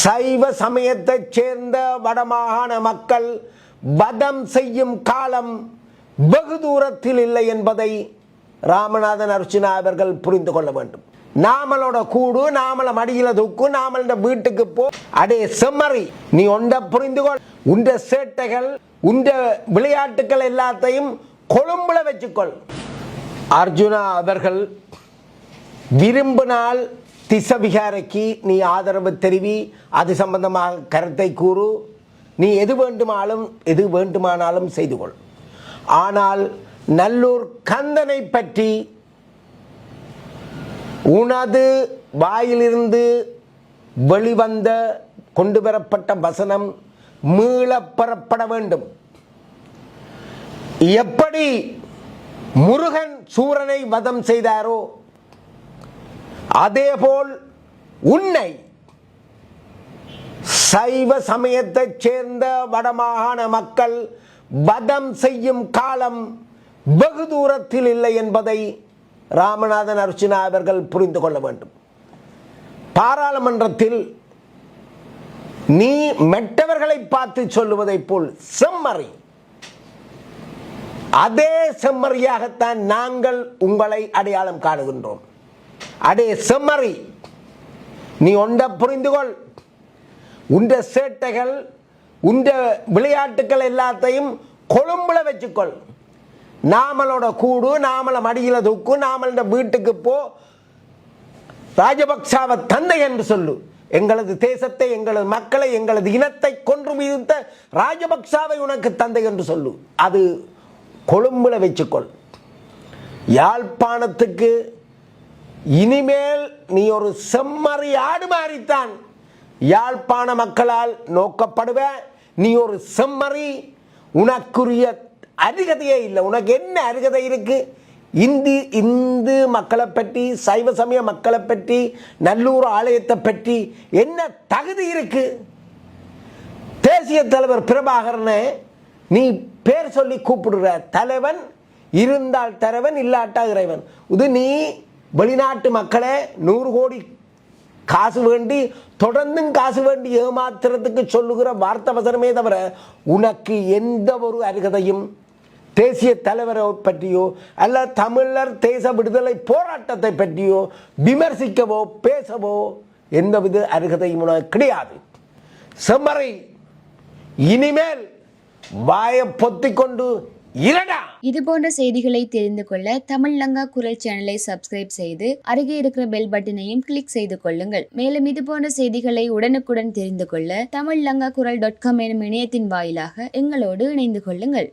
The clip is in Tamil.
சைவ சமயத்தைச் சேர்ந்த வடமாகாண மக்கள் வதம் செய்யும் காலம் வெகு தூரத்தில் இல்லை என்பதை ராமநாதன் அர்ச்சுனா அவர்கள் புரிந்து கொள்ள வேண்டும். நாமளோட கூடு, நாமள மடியில தூக்கு, நாமளோட வீட்டுக்கு போ, அடே செம்மறி, நீ ஒன்றை புரிந்து கொள். உண்ட சேட்டைகள், உண்ட விளையாட்டுகள் எல்லாத்தையும் கொழும்புல வச்சுக்கொள். அர்ஜுனா அவர்கள் விரும்பினால் திசவிகாரைக்கு நீ ஆதரவு தெரிவி, அது சம்பந்தமாக கருத்தை கூறு, நீ எது வேண்டுமானாலும் செய்து கொள். ஆனால் நல்லூர் கந்தனை பற்றி உனது வாயிலிருந்து வெளிவந்த கொண்டு வரப்பட்ட வசனம் மீளப்பெறப்பட வேண்டும். எப்படி முருகன் சூரனை வதம் செய்தாரோ அதேபோல் உன்னை சைவ சமயத்தைச் சேர்ந்த வடமாகாண மக்கள் வதம் செய்யும் காலம் வெகு தூரத்தில் இல்லை என்பதை ராமநாதன் அர்ச்சுனா அவர்கள் புரிந்து கொள்ள வேண்டும். பாராளுமன்றத்தில் நீ மற்றவர்களை பார்த்து சொல்லுவதைப் போல் செம்மறி, அதே செம்மறியாகத்தான் நாங்கள் உங்களை அடையாளம் காணுகின்றோம். அடே செம்மறி, நீ ஒன்றை புரிந்து கொள். உண்ட சேட்டைகள், உண்ட விளையாட்டுகள் எல்லாத்தையும் கொழும்புல வச்சுக்கொள். நாமளோட கூடு, நாமள மடியில தூக்கு, நாமளோட வீட்டுக்கு போ, ராஜபக்சாவை தந்தை என்று சொல்லு. எங்களது தேசத்தை, எங்களது மக்களை, எங்களது இனத்தை கொன்று வீழ்த்த ராஜபக்சாவை உனக்கு தந்தை என்று சொல்லு. அது கொழும்புல வச்சுக்கொள். யாழ்ப்பாணத்துக்கு இனிமேல் நீ ஒரு செம்மறி ஆடு மாறித்தான் யாழ்ப்பாண மக்களால் நோக்கப்படுவ. நீ ஒரு செம்மறி, உனக்குரிய அருகதையே இல்லை. உனக்கு என்ன அருகதை இருக்கு? இந்து மக்களை பற்றி, சைவ சமய மக்களை பற்றி, நல்லூர் ஆலயத்தை பற்றி என்ன தகுதி இருக்கு? தேசிய தலைவர் பிரபாகரனை நீ பேர் சொல்லி கூப்பிடுற. தலைவன் இருந்தால் தலைவன், இல்லாட்டா இறைவன். இது நீ வெளிநாட்டு மக்களை 100 கோடி காசு வேண்டி, தொடர்ந்தும் காசு வேண்டி ஏமாத்துறதுக்கு சொல்லுகிற வார்த்தை வசனமே தவிர உனக்கு எந்த ஒரு அருகதையும் தேசிய தலைவரை பற்றியோ அல்ல தமிழர் தேச விடுதலை போராட்டத்தை பற்றியோ விமர்சிக்கவோ பேசவோ எந்தவித அருகதையும் உனக்கு கிடையாது. செம்மறை, இனிமேல் வாயை பொத்திக்கொண்டு இரடா. இது போன்ற செய்திகளை தெரிந்து கொள்ள தமிழ் லங்கா குரல் சேனலை சப்ஸ்கிரைப் செய்து அருகே இருக்கிற பெல் பட்டனையும் கிளிக் செய்து கொள்ளுங்கள். மேலும் இது போன்ற செய்திகளை உடனுக்குடன் தெரிந்து கொள்ள தமிழ்லங்காகுரல்.com எனும் இணையத்தின் வாயிலாக எங்களோடு இணைந்து கொள்ளுங்கள்.